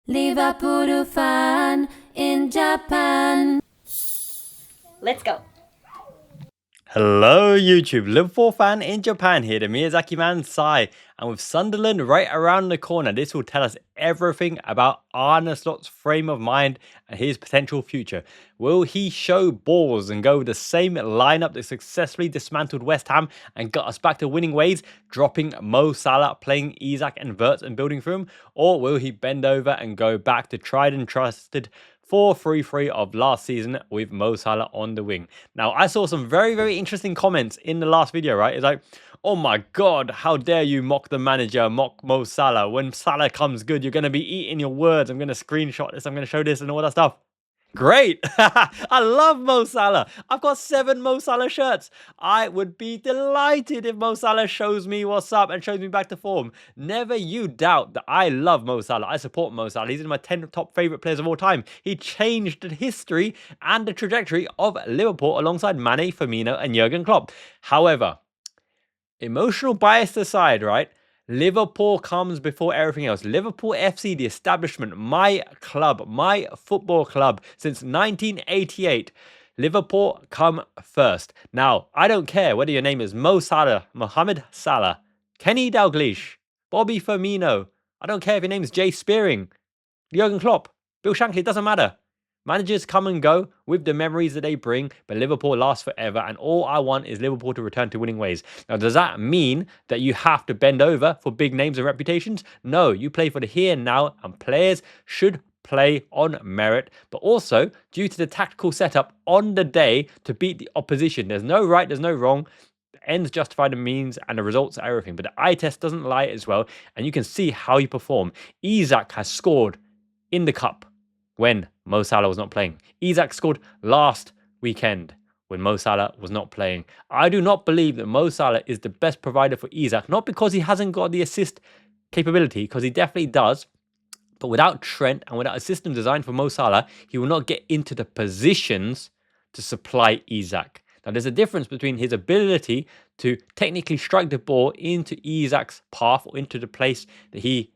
Liverpool fan in Japan. Let's go. Hello YouTube, Liverpool fan in Japan here, the Miyazaki man Sai, and with Sunderland right around the corner, this will tell us everything about Arne Slot's frame of mind and his potential future. Will he show balls and go with the same lineup that successfully dismantled West Ham and got us back to winning ways, dropping Mo Salah, playing Isak and Wirtz and building through him? Or will he bend over and go back to tried and trusted 4-3-3 of last season with Mo Salah on the wing? Now, I saw some very interesting comments in the last video, right? It's like, oh my God, how dare you mock the manager, mock Mo Salah. When Salah comes good, you're going to be eating your words. I'm going to screenshot this, I'm going to show this and all that stuff. Great. I love Mo Salah. I've got 7 Mo Salah shirts. I would be delighted if Mo Salah shows me what's up and shows me back to form. Never you doubt that I love Mo Salah. I support Mo Salah. He's in my 10 top favourite players of all time. He changed the history and the trajectory of Liverpool alongside Mane, Firmino and Jurgen Klopp. However, emotional bias aside, right? Liverpool comes before everything else. Liverpool FC, the establishment, my club, my football club since 1988. Liverpool come first. Now, I don't care whether your name is Mo Salah, Mohamed Salah, Kenny Dalglish, Bobby Firmino. I don't care if your name is Jay Spearing, Jurgen Klopp, Bill Shankly, it doesn't matter. Managers come and go with the memories that they bring, but Liverpool lasts forever, and all I want is Liverpool to return to winning ways. Now, does that mean that you have to bend over for big names and reputations? No, you play for the here and now, and players should play on merit, but also due to the tactical setup on the day to beat the opposition. There's no right, there's no wrong. The ends justify the means, and the results are everything. But the eye test doesn't lie as well, and you can see how you perform. Isak has scored in the cup when Mo Salah was not playing. Isak scored last weekend when Mo Salah was not playing. I do not believe that Mo Salah is the best provider for Isak, not because he hasn't got the assist capability, because he definitely does, but without Trent and without a system designed for Mo Salah, he will not get into the positions to supply Isak. Now, there's a difference between his ability to technically strike the ball into Isak's path or into the place that he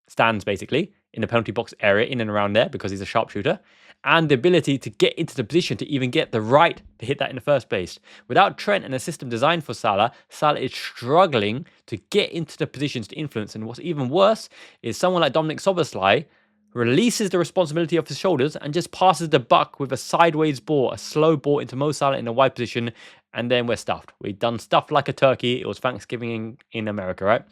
stands, basically, in the penalty box area, in and around there, because he's a sharpshooter, and the ability to get into the position to even get the right to hit that in the first place. Without Trent and a system designed for Salah, Salah is struggling to get into the positions to influence. And what's even worse is someone like Dominic Szoboszlai releases the responsibility off his shoulders and just passes the buck with a sideways ball, a slow ball into Mo Salah in a wide position, and then we're stuffed. We've done stuff like a turkey. It was Thanksgiving in America, right?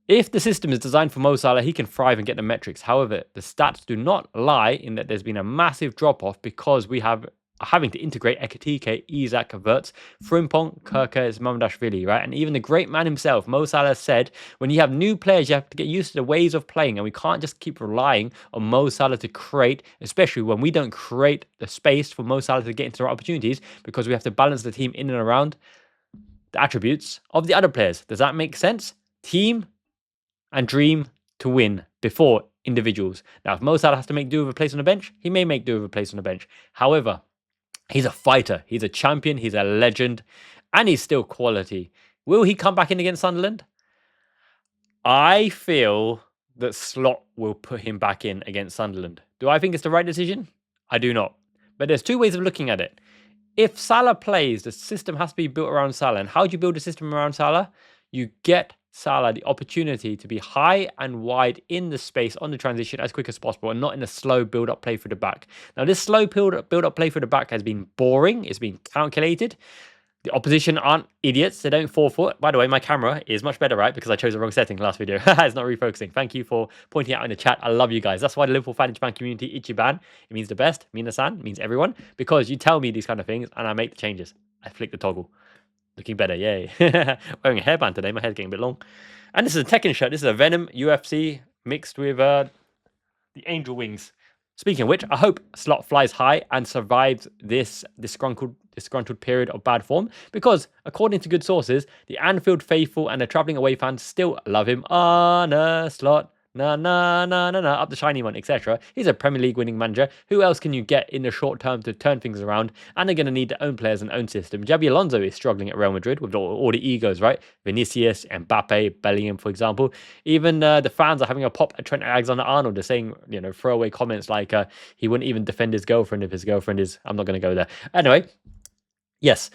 If the system is designed for Mo Salah, he can thrive and get the metrics. However, the stats do not lie in that there's been a massive drop-off because we are having to integrate Ekitike, Isak, Wirtz, Frimpong, Kerkez, Mamdashvili, right? And even the great man himself, Mo Salah, said, when you have new players, you have to get used to the ways of playing, and we can't just keep relying on Mo Salah to create, especially when we don't create the space for Mo Salah to get into the right opportunities, because we have to balance the team in and around the attributes of the other players. Does that make sense? Team and dream to win before individuals. Now, if Mo Salah has to make do with a place on the bench, he may make do with a place on the bench. However, he's a fighter, he's a champion, he's a legend, and he's still quality. Will he come back in against Sunderland? I feel that Slot will put him back in against Sunderland. Do I think it's the right decision? I do not. But there's 2 ways of looking at it. If Salah plays, the system has to be built around Salah. And how do you build a system around Salah? You get Salah the opportunity to be high and wide in the space on the transition as quick as possible, and not in a slow build-up play through the back. Now, this slow build-up play through the back has been boring. It's been calculated. The opposition aren't idiots. They don't forfeit. By the way, my camera is much better, right? Because I chose the wrong setting last video. It's not refocusing. Thank you for pointing out in the chat. I love you guys. That's why the Liverpool fan in Japan community, Ichiban, it means the best. Minasan means everyone. Because you tell me these kind of things and I make the changes. I flick the toggle. Looking better, yay. Wearing a hairband today. My hair's getting a bit long. And this is a Tekken shirt. This is a Venom UFC mixed with the Angel Wings. Speaking of which, I hope Slot flies high and survives this disgruntled period of bad form, because according to good sources, the Anfield faithful and the travelling away fans still love him. Arne Slot, up the shiny one, etc. He's a Premier League winning manager. Who else can you get in the short term to turn things around? And they're going to need their own players and own system. Xabi Alonso is struggling at Real Madrid with all the egos, right? Vinicius, Mbappe, Bellingham, for example. Even the fans are having a pop at Trent Alexander-Arnold. They're saying, throwaway comments like he wouldn't even defend his girlfriend if his girlfriend is... I'm not going to go there. Anyway, yes.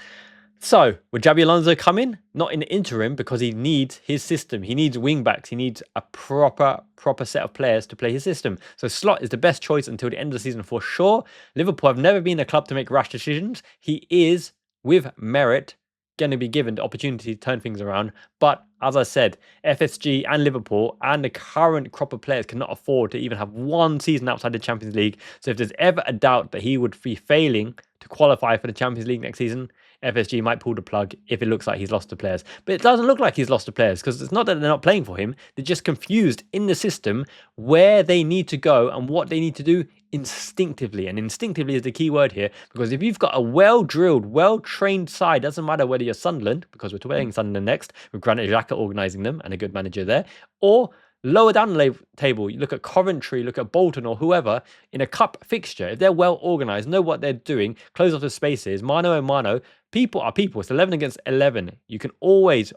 So, would Xabi Alonso come in? Not in the interim, because he needs his system. He needs wing backs. He needs a proper set of players to play his system. So Slot is the best choice until the end of the season for sure. Liverpool have never been a club to make rash decisions. He is, with merit, going to be given the opportunity to turn things around. But as I said, FSG and Liverpool and the current crop of players cannot afford to even have one season outside the Champions League. So if there's ever a doubt that he would be failing to qualify for the Champions League next season, FSG might pull the plug if it looks like he's lost the players. But it doesn't look like he's lost the players, because it's not that they're not playing for him. They're just confused in the system where they need to go and what they need to do instinctively. And instinctively is the key word here, because if you've got a well-drilled, well-trained side, doesn't matter whether you're Sunderland, because we're playing Sunderland next, with Granit Xhaka organising them and a good manager there, or lower down the table, you look at Coventry, look at Bolton or whoever, in a cup fixture, if they're well organised, know what they're doing, close off the spaces, mano a mano, people are people. It's 11 against 11. You can always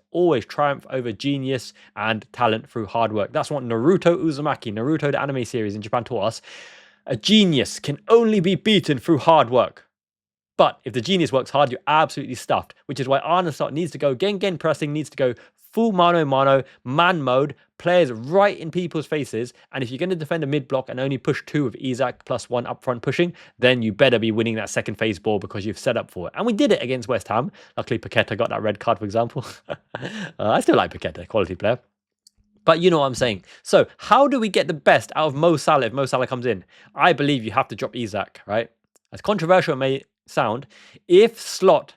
triumph over genius and talent through hard work. That's what Naruto Uzumaki, Naruto the anime series in Japan, taught us. A genius can only be beaten through hard work. But if the genius works hard, you're absolutely stuffed, which is why Arne Slot needs to go gen pressing, needs to go full mano man mode, players right in people's faces. And if you're going to defend a mid block and only push 2 with Isak plus 1 up front pushing, then you better be winning that second phase ball, because you've set up for it. And we did it against West Ham. Luckily, Paqueta got that red card, for example. I still like Paqueta, quality player. But you know what I'm saying. So how do we get the best out of Mo Salah if Mo Salah comes in? I believe you have to drop Isak, right? As controversial it may sound, if Slot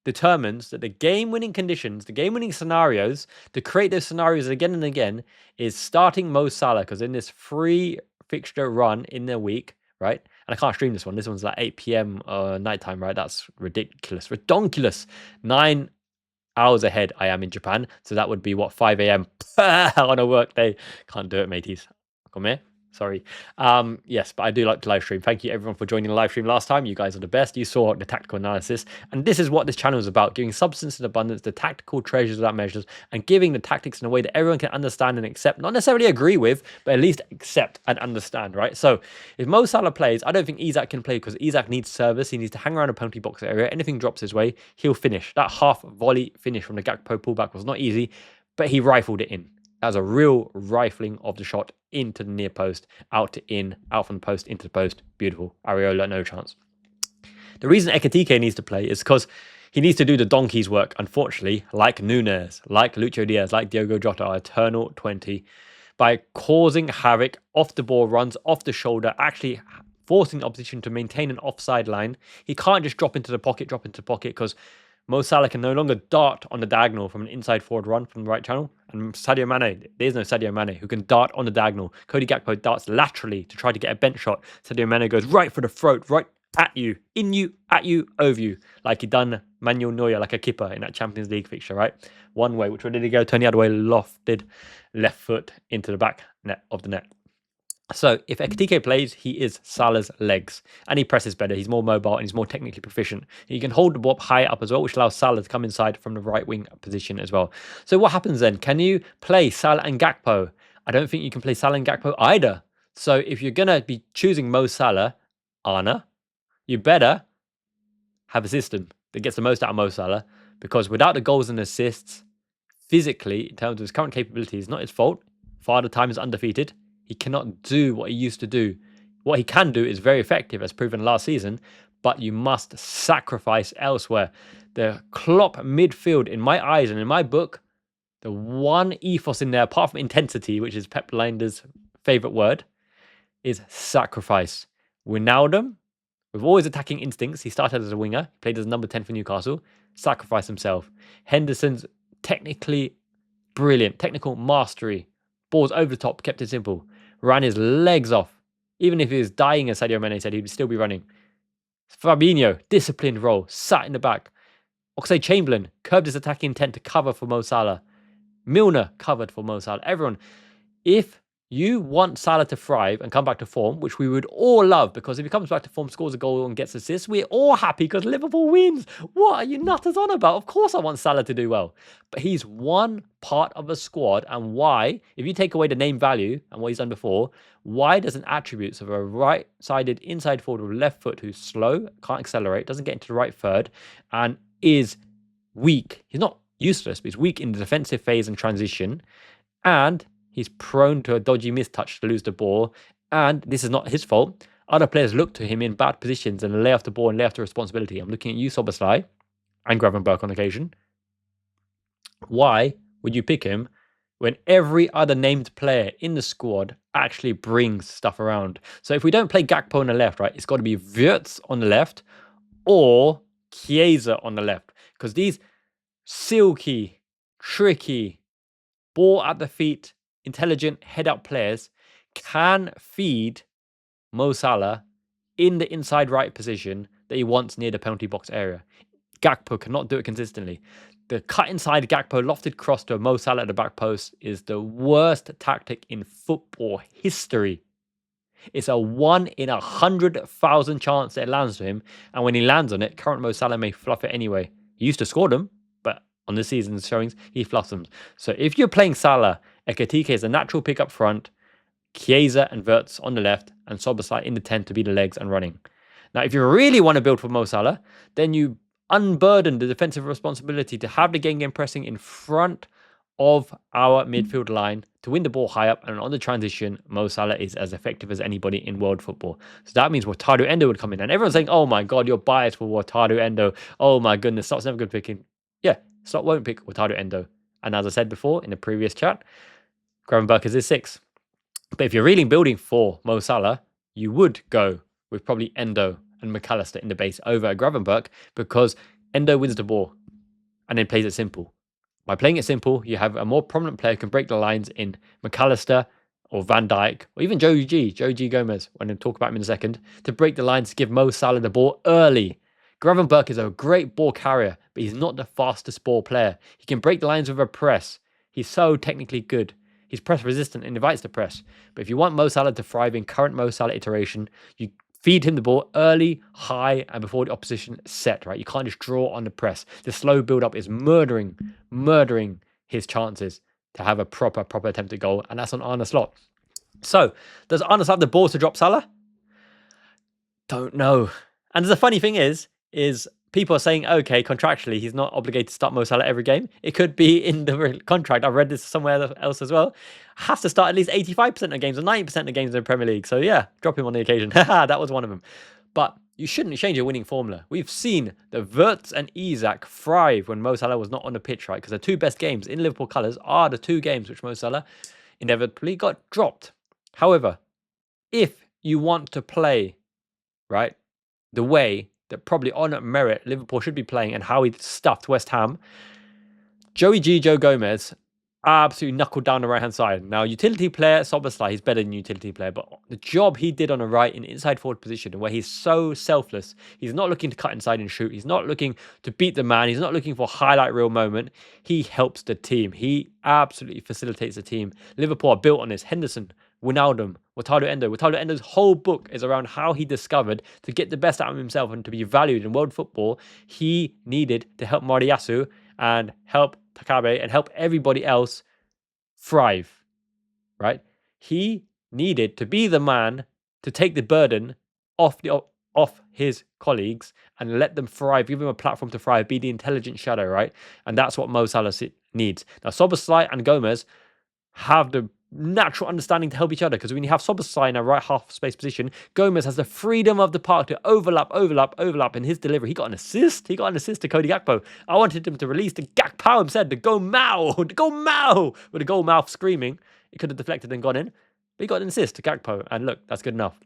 determines that the game-winning conditions, the game-winning scenarios, to create those scenarios again and again, is starting Mo Salah, because in this free fixture run in the week, right? And I can't stream this one. This one's like 8 p.m. Nighttime, right? That's ridiculous. Redonkulous. 9 hours ahead I am in Japan. So that would be, 5 a.m. on a work day. Can't do it, mateys. Come here. Sorry. Yes, but I do like to live stream. Thank you everyone for joining the live stream last time. You guys are the best. You saw the tactical analysis. And this is what this channel is about, giving substance and abundance, the tactical treasures without measures, and giving the tactics in a way that everyone can understand and accept. Not necessarily agree with, but at least accept and understand, right? So if Mo Salah plays, I don't think Isak can play, because Isak needs service. He needs to hang around a penalty box area. Anything drops his way, he'll finish. That half volley finish from the Gakpo pullback was not easy, but he rifled it in. That was a real rifling of the shot into the near post, out to in, out from the post, into the post. Beautiful. Areola, no chance. The reason Ekitike needs to play is because he needs to do the donkey's work, unfortunately, like Nunes, like Lucho Diaz, like Diogo Jota, our eternal 20, by causing havoc, off the ball runs, off the shoulder, actually forcing the opposition to maintain an offside line. He can't just drop into the pocket, because Mo Salah can no longer dart on the diagonal from an inside forward run from the right channel. And Sadio Mane, there's no Sadio Mane who can dart on the diagonal. Cody Gakpo darts laterally to try to get a bench shot. Sadio Mane goes right for the throat, right at you, in you, at you, over you, like he done Manuel Neuer, like a keeper in that Champions League fixture, right? One way, which way did he go? Turn the other way, lofted left foot into the back net of the net. So if Ekitike plays, he is Salah's legs, and he presses better. He's more mobile and he's more technically proficient. He can hold the ball high up as well, which allows Salah to come inside from the right wing position as well. So what happens then? Can you play Salah and Gakpo? I don't think you can play Salah and Gakpo either. So if you're going to be choosing Mo Salah, Arne, you better have a system that gets the most out of Mo Salah, because without the goals and assists, physically, in terms of his current capabilities, not his fault. Father Time is undefeated. He cannot do what he used to do. What he can do is very effective, as proven last season, but you must sacrifice elsewhere. The Klopp midfield, in my eyes and in my book, the one ethos in there, apart from intensity, which is Pep Linder's favourite word, is sacrifice. Wijnaldum, with all his attacking instincts, he started as a winger, played as number 10 for Newcastle, sacrificed himself. Henderson's technically brilliant, technical mastery, balls over the top, kept it simple, ran his legs off. Even if he was dying, as Sadio Mane said, he'd still be running. Fabinho, disciplined role, sat in the back. Oxlade-Chamberlain curbed his attacking intent to cover for Mo Salah. Milner covered for Mo Salah. Everyone. If You want Salah to thrive and come back to form, which we would all love, because if he comes back to form, scores a goal and gets assists, we're all happy because Liverpool wins. What are you nutters on about? Of course I want Salah to do well. But he's one part of a squad, and why, if you take away the name value and what he's done before, why doesn't attributes of a right-sided inside forward with left foot who's slow, can't accelerate, doesn't get into the right third, and is weak. He's not useless, but he's weak in the defensive phase and transition, and he's prone to a dodgy mistouch to lose the ball, and this is not his fault. Other players look to him in bad positions and lay off the ball and lay off the responsibility. I'm looking at you, Szoboszlai, and Gravenberch on occasion. Why would you pick him when every other named player in the squad actually brings stuff around? So if we don't play Gakpo on the left, right, it's got to be Wirtz on the left or Chiesa on the left, because these silky, tricky, ball at the feet, intelligent head-up players can feed Mo Salah in the inside right position that he wants near the penalty box area. Gakpo cannot do it consistently. The cut inside Gakpo lofted cross to Mo Salah at the back post is the worst tactic in football history. It's a 1 in 100,000 chance that it lands to him, and when he lands on it, current Mo Salah may fluff it anyway. He used to score them, but on this season's showings, he fluffs them. So if you're playing Salah, Ekitike is a natural pick up front, Chiesa and Wirtz on the left, and Szoboszlai in the 10 to be the legs and running. Now, if you really want to build for Mo Salah, then you unburden the defensive responsibility to have the game pressing in front of our midfield line to win the ball high up, and on the transition, Mo Salah is as effective as anybody in world football. So that means Wataru Endo would come in, and everyone's saying, oh my God, you're biased for Wataru Endo. Oh my goodness, Slot's never good picking. Yeah, Slot won't pick Wataru Endo. And as I said before in the previous chat, Gravenberch is his 6. But if you're really building for Mo Salah, you would go with probably Endo and McAllister in the base over Gravenberch, because Endo wins the ball and then plays it simple. By playing it simple, you have a more prominent player who can break the lines in McAllister or Van Dijk or even Joe G. Gomez, when I talk about him in a second, to break the lines to give Mo Salah the ball early. Gravenberch is a great ball carrier, but he's not the fastest ball player. He can break the lines with a press. He's so technically good. He's press resistant and invites the press. But if you want Mo Salah to thrive in current Mo Salah iteration, you feed him the ball early, high, and before the opposition set, right? You can't just draw on the press. The slow build-up is murdering his chances to have a proper attempted goal, and that's on Arne Slot. So, does Arne Slot have the balls to drop Salah? Don't know. And the funny thing is people are saying, okay, contractually, he's not obligated to start Mo Salah every game. It could be in the contract. I've read this somewhere else as well. Has to start at least 85% of games or 90% of games in the Premier League. So yeah, drop him on the occasion. That was one of them. But you shouldn't change your winning formula. We've seen the Wirtz and Isak thrive when Mo Salah was not on the pitch, right? Because the 2 best games in Liverpool colours are the 2 games which Mo Salah inevitably got dropped. However, if you want to play, right, the way that probably on merit Liverpool should be playing and how he stuffed West Ham, Joe Gomez absolutely knuckled down the right-hand side. Now, utility player, Szoboszlai, he's better than utility player, but the job he did on the right in inside forward position, where he's so selfless, he's not looking to cut inside and shoot, he's not looking to beat the man, he's not looking for a highlight reel moment, he helps the team. He absolutely facilitates the team. Liverpool are built on this. Henderson, Wijnaldum, Wataru Endo. Wataru Endo's whole book is around how he discovered to get the best out of himself and to be valued in world football, he needed to help Mariasu and help Takabe and help everybody else thrive, right? He needed to be the man to take the burden off his colleagues and let them thrive, give them a platform to thrive, be the intelligent shadow, right? And that's what Mo Salah needs. Now, Szoboszlai and Gomez have the natural understanding to help each other, because when you have Szoboszlai in a right half space position, Gomez has the freedom of the park to overlap in his delivery. He got an assist to Cody Gakpo. I wanted him to release to Gakpo instead, to go Mao with the goal mouth screaming. It could have deflected and gone in, but he got an assist to Gakpo, and look, that's good enough.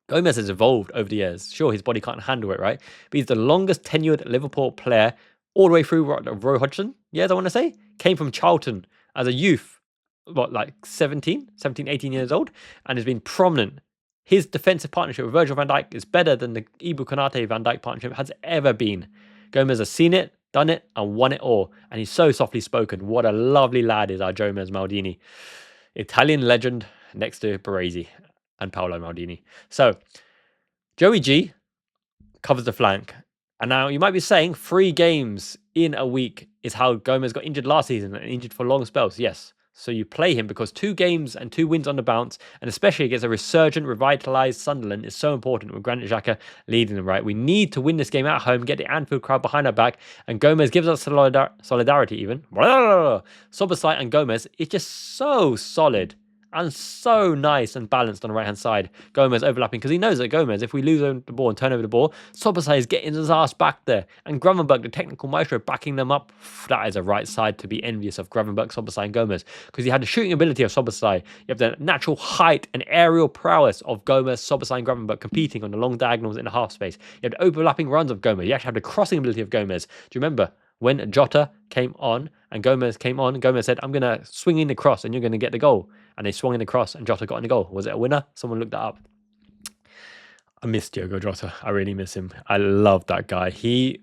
Gomez has evolved over the years. Sure, his body can't handle it, right? But he's the longest tenured Liverpool player all the way through Roy Hodgson. Yes, I want to say. Came from Charlton as a youth, like 17, 18 years old, and has been prominent. His defensive partnership with Virgil van Dijk is better than the Ibu Konate Van Dijk partnership has ever been. Gomez has seen it, done it, and won it all. And he's so softly spoken. What a lovely lad is our Gomez Maldini. Italian legend next to Baresi and Paolo Maldini. So Joey G covers the flank. And now you might be saying 3 games in a week is how Gomez got injured last season and injured for long spells. Yes. So you play him because 2 games and 2 wins on the bounce, and especially against a resurgent, revitalized Sunderland, is so important with Granit Xhaka leading them, right? We need to win this game at home, get the Anfield crowd behind our back, and Gomez gives us solidarity even. Szoboszlai and Gomez is just so solid and so nice and balanced on the right-hand side. Gomez overlapping, because he knows that Gomez, if we lose the ball and turn over the ball, Szoboszlai is getting his ass back there. And Gravenberch, the technical maestro, backing them up. That is a right side to be envious of, Gravenberch, Szoboszlai and Gomez. Because you have the shooting ability of Szoboszlai. You have the natural height and aerial prowess of Gomez, Szoboszlai and Gravenberch competing on the long diagonals in the half space. You have the overlapping runs of Gomez. You actually have the crossing ability of Gomez. Do you remember when Jota came on and Gomez came on? Gomez said, I'm going to swing in the cross and you're going to get the goal. And they swung in the cross and Jota got in the goal. Was it a winner? Someone looked that up. I miss Diogo Jota. I really miss him. I love that guy. He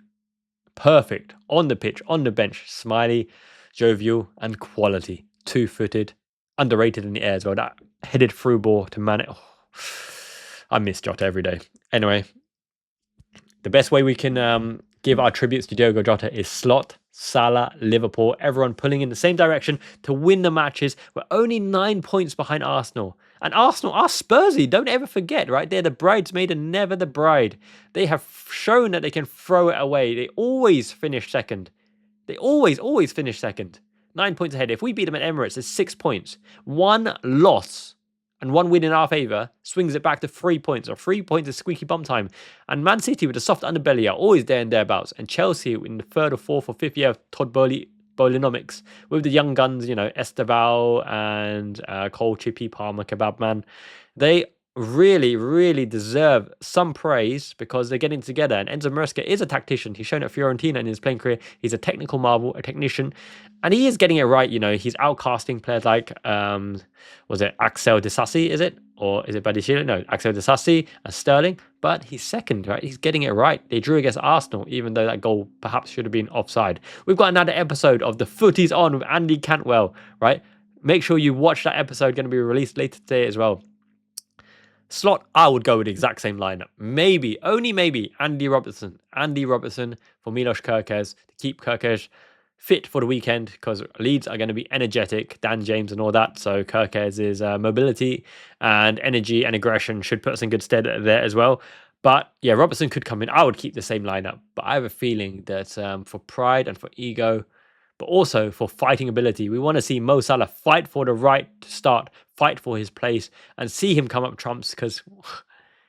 perfect on the pitch, on the bench, smiley, jovial, and quality. 2-footed, underrated in the air as well. That headed through ball to man it. Oh, I miss Jota every day. Anyway, the best way we can give our tributes to Diogo Jota is Slot, Salah, Liverpool, everyone pulling in the same direction to win the matches. We're only 9 points behind Arsenal. And Arsenal are Spursy, don't ever forget, right? They're the bridesmaid and never the bride. They have shown that they can throw it away. They always finish second. They always finish second. 9 points ahead. If we beat them at Emirates, it's 6 points. 1 loss and 1 win in our favour swings it back to 3 points, or 3 points is squeaky bum time. And Man City with a soft underbelly are always there and thereabouts. And Chelsea in the 3rd or 4th or 5th year of Todd Bowlenomics with the young guns, Esteval and Cole Chippy, Palmer, Kebabman. They really deserve some praise because they're getting together. And Enzo Maresca is a tactician. He's shown at Fiorentina in his playing career. He's a technical marvel, a technician. And he is getting it right. He's outcasting players like, was it Axel Disasi, is it? Or is it Badiashile? No, Axel Disasi and Sterling. But he's second, right? He's getting it right. They drew against Arsenal, even though that goal perhaps should have been offside. We've got another episode of The Footies On with Andy Cantwell, right? Make sure you watch that episode, going to be released later today as well. Slot, I would go with the exact same lineup. Maybe, only maybe, Andy Robertson. Andy Robertson for Milos Kerkez to keep Kerkez fit for the weekend because Leeds are going to be energetic, Dan James and all that. So Kerkez's mobility and energy and aggression should put us in good stead there as well. But yeah, Robertson could come in. I would keep the same lineup. But I have a feeling that for pride and for ego, but also for fighting ability, we want to see Mo Salah fight for the right to start, fight for his place, and see him come up trumps because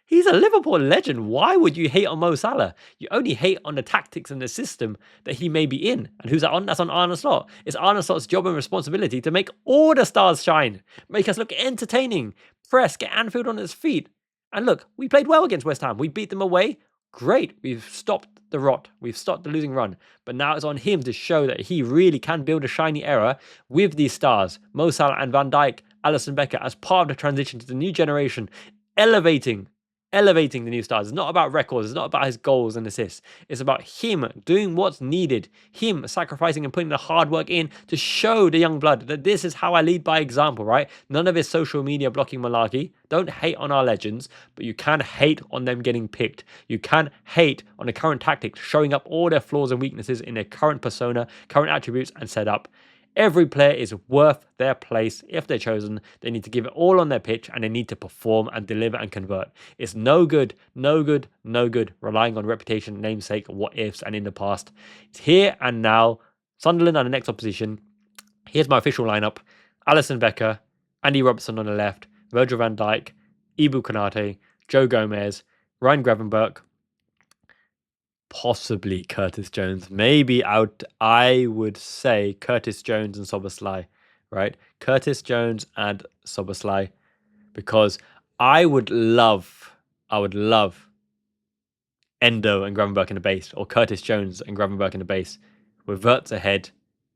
he's a Liverpool legend. Why would you hate on Mo Salah? You only hate on the tactics and the system that he may be in. And who's that on? That's on Arne Slot. It's Arne Slot's job and responsibility to make all the stars shine, make us look entertaining, press, get Anfield on its feet. And look, we played well against West Ham. We beat them away. Great. We've stopped the rot. We've stopped the losing run. But now it's on him to show that he really can build a shiny era with these stars, Mo Salah and Van Dijk, Alisson Becker, as part of the transition to the new generation, elevating the new stars. It's not about records. It's not about his goals and assists. It's about him doing what's needed, him sacrificing and putting the hard work in to show the young blood that this is how I lead by example, right? None of his social media blocking malarkey. Don't hate on our legends, but you can hate on them getting picked. You can hate on the current tactics, showing up all their flaws and weaknesses in their current persona, current attributes and setup. Every player is worth their place. If they're chosen, they need to give it all on their pitch and they need to perform and deliver and convert. It's no good relying on reputation, namesake, what ifs, and in the past. It's here and now. Sunderland are the next opposition. Here's my official lineup. Alisson Becker, Andy Robertson on the left, Virgil van Dijk, Ibu Konate, Joe Gomez, Ryan Gravenberch, possibly Curtis Jones. Maybe I would say Curtis Jones and Szoboszlai, right? Curtis Jones and Szoboszlai, because I would love Endo and Gravenberch in the base, or Curtis Jones and Gravenberch in the base, with Wirtz ahead,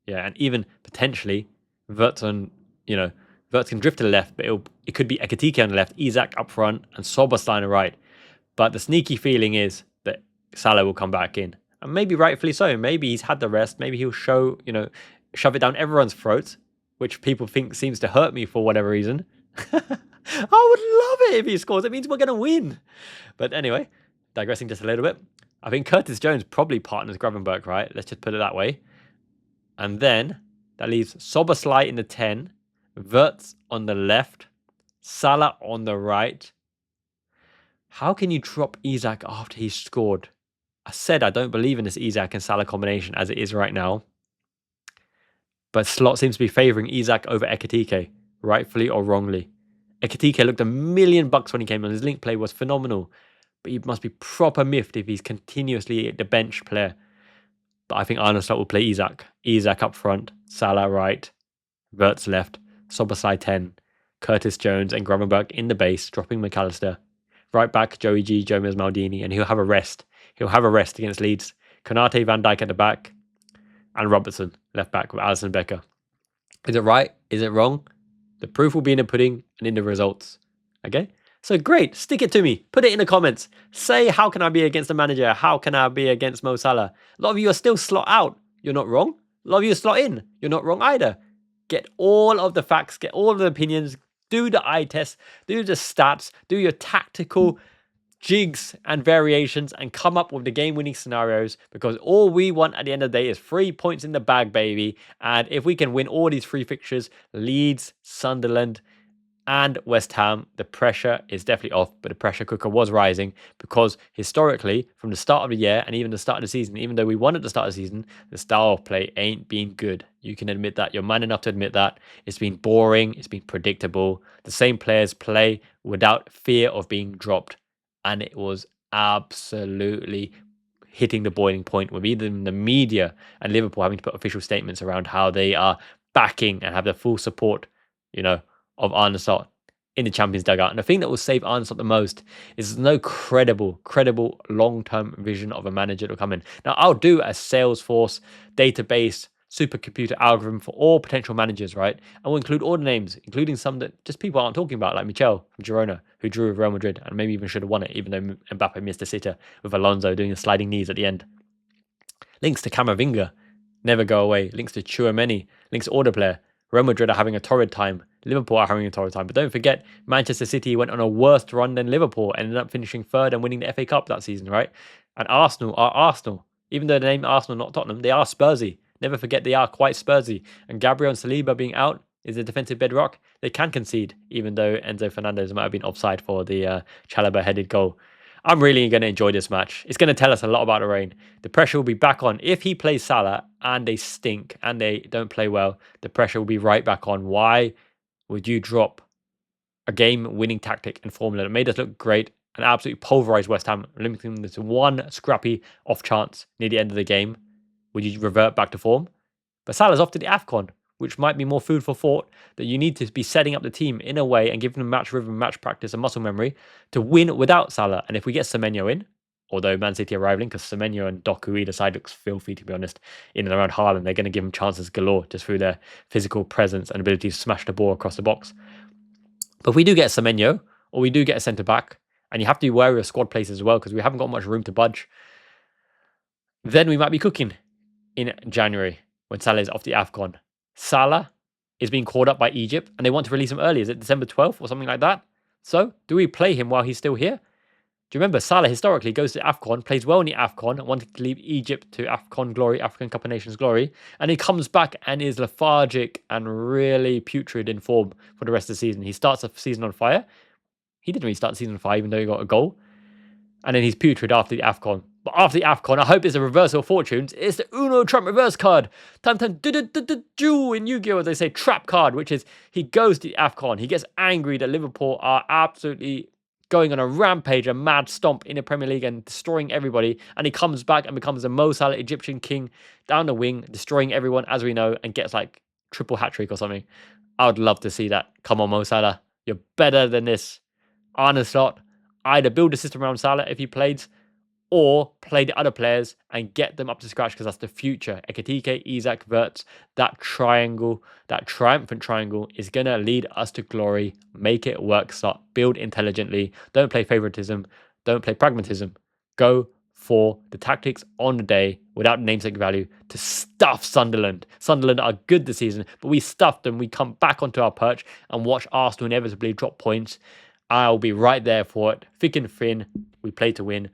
yeah, and even potentially Wirtz on, Wirtz can drift to the left, but it could be Ekitike on the left, Isak up front, and Szoboszlai on the right. But the sneaky feeling is that Salah will come back in. And maybe rightfully so. Maybe he's had the rest. Maybe he'll shove it down everyone's throats which people think seems to hurt me for whatever reason. I would love it if he scores. It means we're going to win. But anyway, digressing just a little bit. I think Curtis Jones probably partners Gravenberch, right? Let's just put it that way. And then that leaves Szoboszlai in the 10, Wirtz on the left, Salah on the right. How can you drop Isak after he's scored? I said I don't believe in this Isak and Salah combination as it is right now. But Slot seems to be favouring Isak over Ekitike, rightfully or wrongly. Ekitike looked $1,000,000 when he came on. His link play was phenomenal. But he must be proper miffed if he's continuously the bench player. But I think Arne Slot will play Isak. Isak up front, Salah right, Wirtz left, Szoboszlai 10, Curtis Jones and Gravenberch in the base, dropping McAllister. Right back, Joey G, Gomez Maldini, and he'll have a rest. He'll have a rest against Leeds. Konate, Van Dijk at the back, and Robertson left back with Alisson Becker. Is it right? Is it wrong? The proof will be in the pudding and in the results. Okay? So great, stick it to me. Put it in the comments. Say, how can I be against the manager? How can I be against Mo Salah? A lot of you are still Slot out. You're not wrong. A lot of you are Slot in. You're not wrong either. Get all of the facts, get all of the opinions, do the eye test, do the stats, do your tactical jigs and variations, and come up with the game-winning scenarios, because all we want at the end of the day is 3 points in the bag, baby. And if we can win all these 3 fixtures, Leeds, Sunderland, and West Ham, the pressure is definitely off, but the pressure cooker was rising because historically, from the start of the year and even the start of the season, even though we won at the start of the season, the style of play ain't been good. You can admit that. You're man enough to admit that. It's been boring. It's been predictable. The same players play without fear of being dropped. And it was absolutely hitting the boiling point with even the media and Liverpool having to put official statements around how they are backing and have the full support, of Arne Slot in the Champions dugout. And the thing that will save Arne Slot the most is there's no credible long-term vision of a manager to come in. Now, I'll do a Salesforce database supercomputer algorithm for all potential managers, right? I will include all the names, including some that just people aren't talking about, like Michel from Girona, who drew with Real Madrid and maybe even should have won it, even though Mbappe missed a sitter with Alonso doing the sliding knees at the end. Links to Camavinga never go away. Links to Tchouaméni. Links to order player. Real Madrid are having a torrid time. Liverpool are having a torrid time. But don't forget, Manchester City went on a worse run than Liverpool, ended up finishing 3rd and winning the FA Cup that season, right? And Arsenal are Arsenal. Even though the name Arsenal, not Tottenham, they are Spursy. Never forget they are quite Spursy. And Gabriel and Saliba being out is a defensive bedrock. They can concede, even though Enzo Fernandez might have been offside for the Chalobah-headed goal. I'm really going to enjoy this match. It's going to tell us a lot about the rain. The pressure will be back on. If he plays Salah and they stink and they don't play well, the pressure will be right back on. Why would you drop a game-winning tactic and formula that made us look great and absolutely pulverized West Ham, limiting them to one scrappy off chance near the end of the game? Would you revert back to form? But Salah's off to the AFCON, which might be more food for thought, that you need to be setting up the team in a way and giving them match rhythm, match practice and muscle memory to win without Salah. And if we get Semenyo in, although Man City are rivaling, because Semenyo and Doku either side looks filthy, to be honest, in and around Haaland, they're going to give him chances galore just through their physical presence and ability to smash the ball across the box. But if we do get Semenyo, or we do get a centre-back, and you have to be wary of squad places as well, because we haven't got much room to budge, then we might be cooking in January when Salah is off the AFCON. Salah is being called up by Egypt and they want to release him early. Is it December 12th or something like that? So, do we play him while he's still here? Do you remember Salah historically goes to AFCON, plays well in the AFCON, wanted to leave Egypt to AFCON glory, African Cup of Nations glory, and he comes back and is lethargic and really putrid in form for the rest of the season. He starts the season on fire. He didn't really start the season on fire, even though he got a goal. And then he's putrid after the AFCON. But after the AFCON, I hope it's a reversal of fortunes. It's the Uno Trump reverse card. Time do in Yu-Gi-Oh! They say trap card, which is he goes to the AFCON. He gets angry that Liverpool are absolutely going on a rampage, a mad stomp in the Premier League and destroying everybody. And he comes back and becomes a Mo Salah Egyptian king down the wing, destroying everyone, as we know, and gets like triple hat-trick or something. I would love to see that. Come on, Mo Salah. You're better than this. Arne Slot, either build a system around Salah if he plays, or play the other players and get them up to scratch, because that's the future. Ekitike, Isak, Wirtz, that triangle, that triumphant triangle is going to lead us to glory. Make it work, Slot. Build intelligently. Don't play favoritism. Don't play pragmatism. Go for the tactics on the day without namesake value to stuff Sunderland. Sunderland are good this season, but we stuffed them. We come back onto our perch and watch Arsenal inevitably drop points. I'll be right there for it. Thick and thin, we play to win.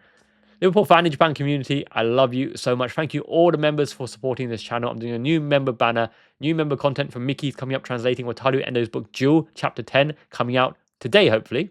Liverpool fan in Japan community, I love you so much. Thank you all the members for supporting this channel. I'm doing a new member banner, new member content from Mickey's coming up, translating Wataru Endo's book Jewel, chapter 10, coming out today, hopefully,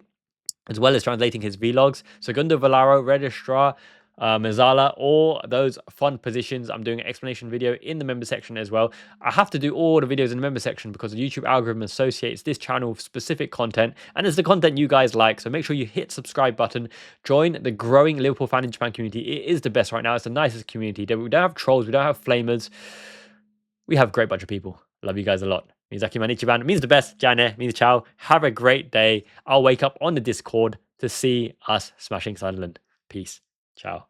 as well as translating his vlogs. Segundo Valaro, Registrar, Mazala, all those fun positions. I'm doing an explanation video in the member section as well. I have to do all the videos in the member section because the YouTube algorithm associates this channel with specific content, and it's the content you guys like. So make sure you hit subscribe button, join the growing Liverpool fan in Japan community. It is the best right now. It's the nicest community. We don't have trolls, we don't have flamers. We have a great bunch of people. Love you guys a lot. Miyazaki-man Ichiban means the best. Jane means ciao. Have a great day. I'll wake up on the Discord to see us smashing Sunderland. Peace. Ciao.